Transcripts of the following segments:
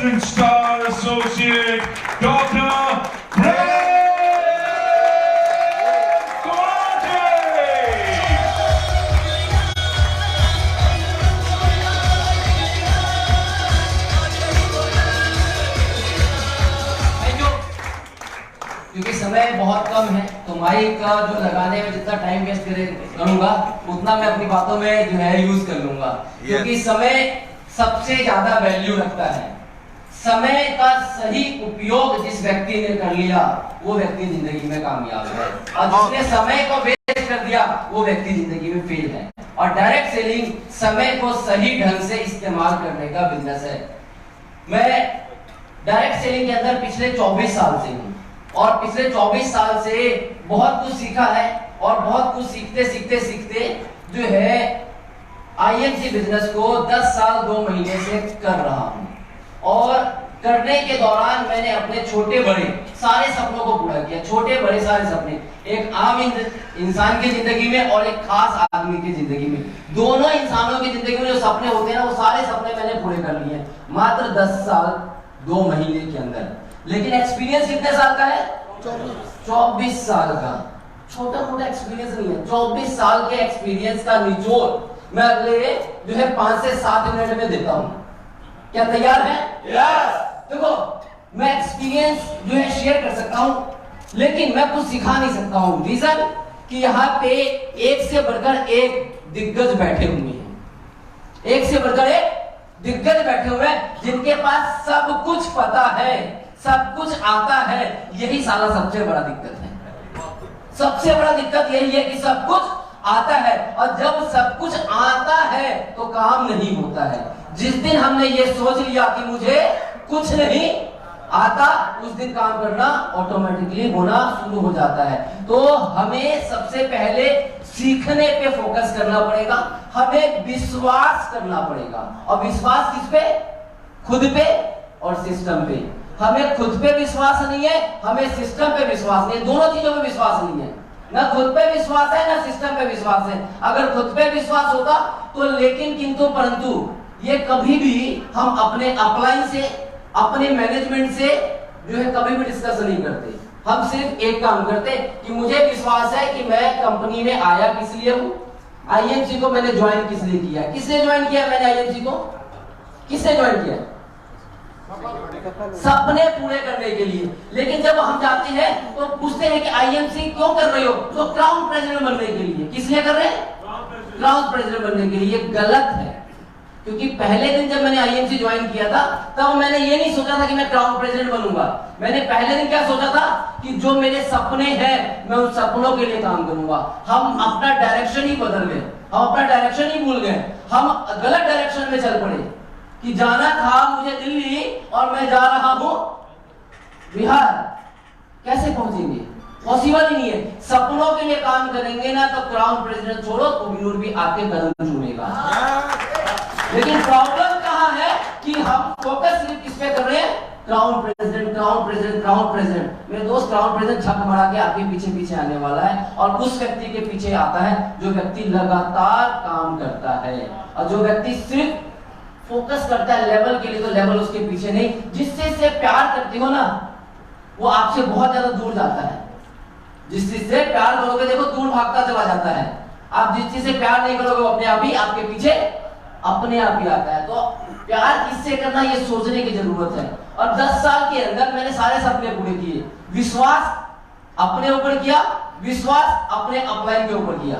President Star Associate, Dr. Prem Kumate. क्योंकि समय बहुत कम है तो माइक जो लगाने में जितना टाइम वेस्ट करूंगा उतना मैं अपनी बातों में जो है यूज कर लूंगा, क्योंकि समय सबसे ज्यादा वैल्यू रखता है। समय का सही उपयोग जिस व्यक्ति ने कर लिया वो व्यक्ति जिंदगी में कामयाब है, और जिसने समय को वेस्ट कर दिया वो व्यक्ति जिंदगी में फेल है। और डायरेक्ट सेलिंग समय को सही ढंग से इस्तेमाल करने का बिजनेस है। मैं डायरेक्ट सेलिंग के अंदर पिछले 24 साल से हूँ और पिछले 24 साल से बहुत कुछ सीखा है, और बहुत कुछ सीखते सीखते सीखते जो है आईएमसी बिजनेस को 10 साल 2 महीने से कर रहा हूँ। और करने के दौरान मैंने अपने छोटे बड़े सारे सपनों को पूरा किया। छोटे बड़े सारे सपने, एक आम इंसान की जिंदगी में और एक खास आदमी की जिंदगी में, दोनों इंसानों की जिंदगी में जो सपने होते हैं ना, वो सारे सपने मैंने पूरे कर लिए मात्र 10 साल 2 महीने के अंदर। लेकिन एक्सपीरियंस कितने साल का है? 24 साल का। छोटा मोटा एक्सपीरियंस नहीं है, 24 साल के एक्सपीरियंस का निचोड़ मैं अगले जो है 5 से 7 मिनट में देता हूं। क्या तैयार है? Yes. देखो, मैं एक्सपीरियंस जो है शेयर कर सकता हूं, लेकिन मैं कुछ सिखा नहीं सकता हूं। रीजन कि यहाँ पे एक से बढ़कर एक दिग्गज बैठे हुए हैं, एक से बढ़कर एक दिग्गज बैठे हुए हैं जिनके पास सब कुछ पता है, सब कुछ आता है। यही साला सबसे बड़ा दिक्कत है। सबसे बड़ा दिक्कत यही है कि सब कुछ आता है, और जब सब कुछ आता है तो काम नहीं होता है। जिस दिन हमने ये सोच लिया कि मुझे कुछ नहीं आता, उस दिन काम करना ऑटोमेटिकली होना शुरू हो जाता है। तो हमें सबसे पहले सीखने पे फोकस करना पड़ेगा, हमें विश्वास करना पड़ेगा। और विश्वास किस पे? खुद पे और सिस्टम पे। हमें खुद पे विश्वास नहीं है, हमें सिस्टम पे विश्वास नहीं है। दोनों चीजों पे विश्वास नहीं है, ना खुद पे विश्वास है ना सिस्टम पे विश्वास है। अगर खुद पे विश्वास होता तो लेकिन किंतु परंतु ये कभी भी हम अपने अपलाइन से, अपने मैनेजमेंट से जो है कभी भी डिस्कस नहीं करते। हम सिर्फ एक काम करते कि मुझे विश्वास है कि मैं कंपनी में आया किस लिए हूं, आईएमसी को मैंने ज्वाइन किस लिए किया। किसने ज्वाइन किया मैंने आईएमसी को? किसने ज्वाइन किया? सपने पूरे करने के लिए। लेकिन जब हम जाते हैं तो पूछते हैं कि आईएमसी क्यों कर रहे हो? तो क्राउन प्रेसिडेंट बनने के लिए। किस लिए कर रहे हैं? क्राउन प्रेसिडेंट बनने के लिए। गलत है, क्योंकि पहले दिन जब मैंने आईएमसी ज्वाइन किया था तब मैंने ये नहीं सोचा था कि मैं क्राउन प्रेसिडेंट बनूंगा। मैंने पहले दिन क्या सोचा था कि जो मेरे सपने हैं मैं उन सपनों के लिए काम करूंगा। हम अपना डायरेक्शन ही बदल गए, हम अपना डायरेक्शन ही भूल गए, हम गलत डायरेक्शन में चल पड़े कि जाना था मुझे दिल्ली और मैं जा रहा हूं बिहार। कैसे पहुंचेंगे? पॉसिबल ही नहीं है। सपनों के लिए काम करेंगे ना तो क्राउन प्रेसिडेंट छोड़ो कोहिनूर भी आके कदम चूमेगा। लेकिन प्रॉब्लम कहां है कि हम फोकस सिर्फ किस पे कर रहे हैं? Crown president, crown president, crown president. मेरे दोस्त, क्राउन प्रेसिडेंट झक मारा के आपके पीछे पीछे आने वाला है, और उस व्यक्ति के पीछे आता है जो व्यक्ति लगातार काम करता है, और जो व्यक्ति सिर्फ फोकस करता है लेवल के लिए तो लेवल उसके पीछे नहीं। जिससे से प्यार करते हो ना वो आपसे बहुत ज्यादा दूर जाता है। जिस चीज से प्यार करोगे देखो दूर भागता चला जाता है। आप जिस चीज से प्यार नहीं करोगे वो अपने आप ही आपके पीछे अपने आप ही आता है। तो प्यार किससे करना ये सोचने की जरूरत है। और 10 साल के अंदर मैंने सारे सपने पूरे किए। विश्वास अपने ऊपर किया, विश्वास अपने अपलाइन के ऊपर किया।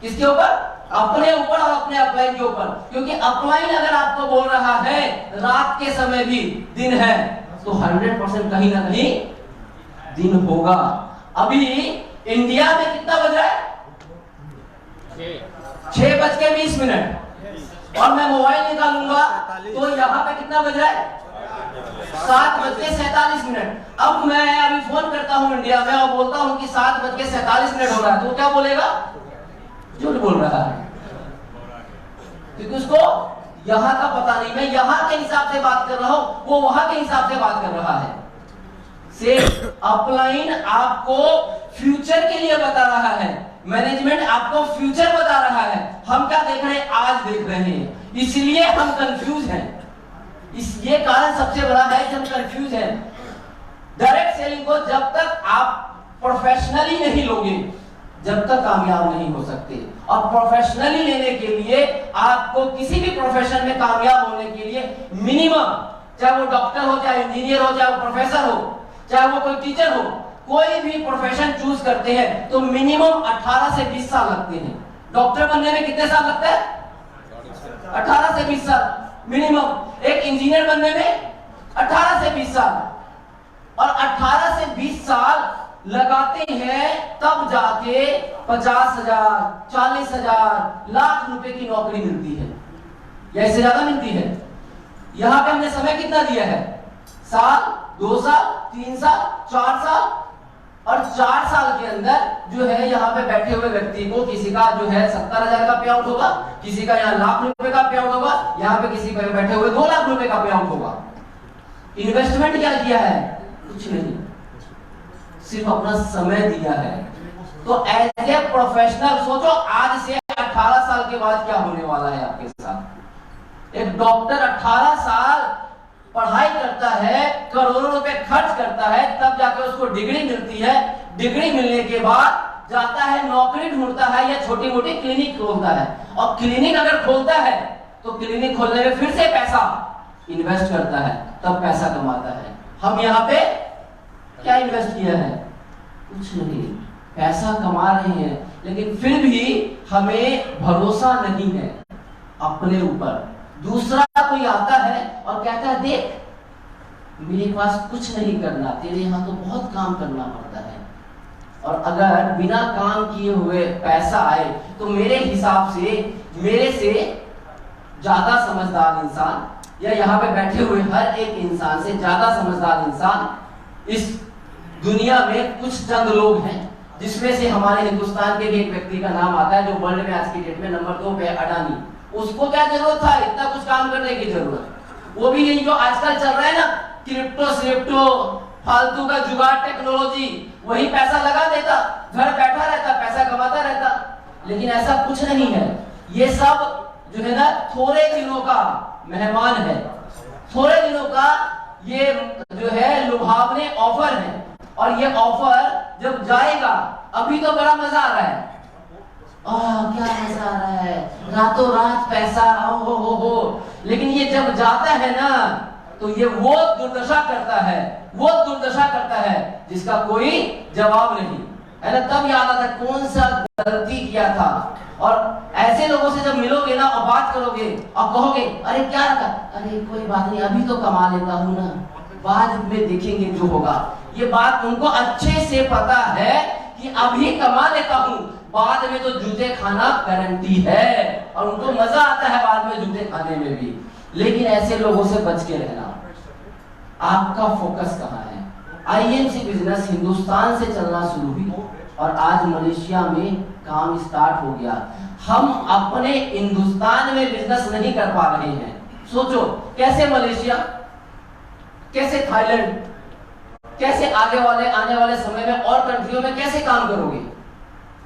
किसके ऊपर? अपने ऊपर और अपने अपलाइन के ऊपर। क्योंकि अपलाइन अगर आपको बोल रहा है रात के समय भी दिन है तो 100% कहीं ना कहीं दिन होगा। अभी इंडिया में कितना बज रहा है? 6:20, और मैं मोबाइल निकालूंगा तो यहाँ पे कितना बज रहा है? 7:47। अब मैं अभी फोन करता हूँ इंडिया में और बोलता हूँ कि 7:47 हो रहा है, तो क्या बोलेगा? झूठ बोल रहा है, क्योंकि उसको यहाँ का पता नहीं। मैं यहाँ के हिसाब से बात कर रहा हूँ, वो वहां के हिसाब से बात कर रहा है। से अपलाइन आपको फ्यूचर के लिए बता रहा है, मैनेजमेंट आपको फ्यूचर बता रहा है। हम क्या देख रहे हैं? आज देख रहे हैं, इसलिए हम कंफ्यूज हैं, ये कारण सबसे बड़ा है कि हम कंफ्यूज हैं। डायरेक्ट सेलिंग को जब तक आप प्रोफेशनली नहीं लोगे, जब तक कामयाब नहीं हो सकते। और प्रोफेशनली लेने के लिए आपको किसी भी प्रोफेशन में कामयाब होने के लिए मिनिमम, चाहे वो डॉक्टर हो, चाहे इंजीनियर हो, चाहे वो प्रोफेसर हो, चाहे वो कोई टीचर हो, कोई भी प्रोफेशन चूज करते हैं तो मिनिमम 18 से 20 साल लगते हैं। डॉक्टर बनने में कितने साल लगता है? 18 से 20 साल मिनिमम। एक इंजीनियर बनने में 18 से 20 साल, और 18 से 20 साल लगाते हैं तब जाके 50,000, 40,000, लाख रुपए की नौकरी मिलती है, या इससे ज्यादा मिलती है। यहां पे हमने समय कितना दिया है? साल, 2 साल, 3 साल, 4 साल, और 4 साल के अंदर जो है यहाँ पे बैठे हुए व्यक्ति को किसी का जो है 70,000 का पे आउट होगा, किसी का यहाँ लाख रुपए का पे आउट होगा, यहाँ पे किसी का बैठे हुए 2 लाख रुपए का पे आउट होगा। इन्वेस्टमेंट क्या किया है? कुछ नहीं, सिर्फ अपना समय दिया है। तो एज ए प्रोफेशनल सोचो, आज से 18 साल के बाद क्या होने वाला है आपके साथ। एक डॉक्टर 18 साल पढ़ाई करता है, करोड़ों रुपए खर्च करता है, तब जाकर उसको डिग्री मिलती है। डिग्री मिलने के बाद जाता है, नौकरी ढूंढता है या छोटी मोटी क्लिनिक खोलता है। और क्लिनिक अगर खोलता है तो क्लिनिक खोलने में फिर से पैसा इन्वेस्ट करता है, तब पैसा कमाता है। हम यहाँ पे क्या इन्वेस्ट किया है? कुछ नहीं, पैसा कमा रहे हैं, लेकिन फिर भी हमें भरोसा नहीं है अपने ऊपर। दूसरा कोई आता है और कहता है, देख मेरे पास कुछ नहीं करना, तेरे यहाँ तो बहुत काम करना पड़ता है, और अगर बिना काम किए हुए पैसा आए तो मेरे हिसाब से मेरे से ज्यादा समझदार इंसान, या यहाँ पे बैठे हुए हर एक इंसान से ज्यादा समझदार इंसान इस दुनिया में कुछ चंद लोग हैं, जिसमें से हमारे हिंदुस्तान के एक व्यक्ति का नाम आता है जो वर्ल्ड में आज की डेट में नंबर 2 पे, अडानी। उसको क्या जरूरत था इतना कुछ काम करने की? जरूरत वो भी यही जो आजकल चल रहा है ना, क्रिप्टो फालतू का जुगाड़ टेक्नोलॉजी, वही पैसा लगा देता, घर बैठा रहता, पैसा कमाता रहता। लेकिन ऐसा कुछ नहीं है। ये सब जो है ना थोड़े दिनों का मेहमान है, थोड़े दिनों का ये जो है लुभावने ऑफर है। और ये ऑफर जब जाएगा, अभी तो बड़ा मजा आ रहा है, क्या मजा आ रहा है, रातों रात पैसा, हो। लेकिन ये जब जाता है ना तो ये वो दुर्दशा करता है जिसका कोई जवाब नहीं है ना। तब याद आता कौन सा गलती किया था। और ऐसे लोगों से जब मिलोगे ना और बात करोगे और कहोगे, अरे क्या रखा, अरे कोई बात नहीं, अभी तो कमा लेता हूं ना, बाद में देखेंगे जो होगा। ये बात उनको अच्छे से पता है कि अभी कमा लेता हूं, बाद में तो जूते खाना गारंटी है, और उनको मजा आता है बाद में जूते खाने में भी। लेकिन ऐसे लोगों से बच के रहना। आपका फोकस कहाँ है? आईएमसी बिजनेस हिंदुस्तान से चलना शुरू हुई और आज मलेशिया में काम स्टार्ट हो गया। हम अपने हिंदुस्तान में बिजनेस नहीं कर पा रहे हैं। सोचो कैसे मलेशिया, कैसे थाईलैंड, कैसे आने वाले समय में और कंट्रियों में कैसे काम करोगे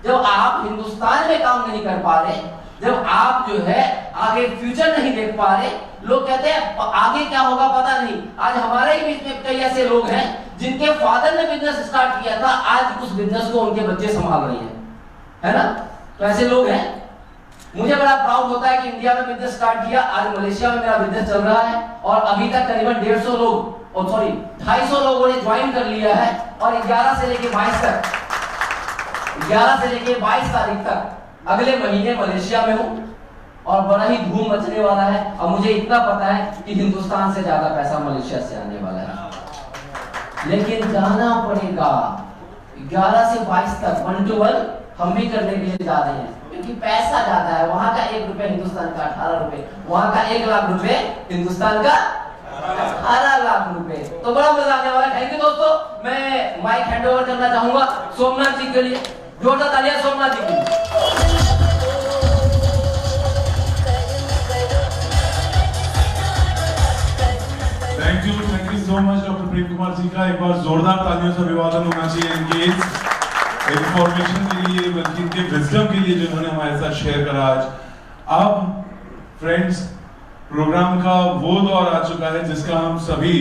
जब आप हिंदुस्तान में काम नहीं कर पा रहे, जब आप जो है आगे फ्यूचर नहीं देख पा रहे। लोग कहते हैं आगे क्या होगा पता नहीं। आज हमारे ही बीच में कई ऐसे लोग हैं जिनके फादर ने बिजनेस स्टार्ट किया था, आज उस बिजनेस को उनके बच्चे संभाल रहे हैं, है ना। तो ऐसे लोग हैं। मुझे बड़ा प्राउड होता है कि इंडिया में बिजनेस स्टार्ट किया, आज मलेशिया में मेरा बिजनेस चल रहा है, और अभी तक करीबन 250 लोगों ने ज्वाइन कर लिया है। और 11 से लेके 22 तारीख तक अगले महीने मलेशिया में हूं, और बड़ा ही धूम मचने वाला है। और मुझे इतना पता है कि हिंदुस्तान से ज्यादा पैसा मलेशिया से आने वाला है। लेकिन जाना पड़ेगा 11 से 22 तक 1 to 1 हम भी करने के लिए जा रहे हैं, क्योंकि पैसा ज्यादा है। वहां का 1 रुपए हिंदुस्तान का 18 रुपए, वहां का 1 लाख रुपए हिंदुस्तान का 18 लाख रुपए। तो बड़ा मजा आने वाला है। थैंक यू दोस्तों। मैं माइक हैंड ओवर करना चाहूंगा सोमनाथ जी के लिए। जोरदार तालियां सोमनाथ जी के लिए। Thank you so much doctor Prem Kumar ji का। एक बार जोरदार तालियों से अभिवादन होना चाहिए इनके इंफॉर्मेशन के लिए, बल्कि इनके विजडम के लिए जिन्होंने हमारे साथ शेयर करा आज। अब फ्रेंड्स प्रोग्राम का वो दौर आ चुका है जिसका हम सभी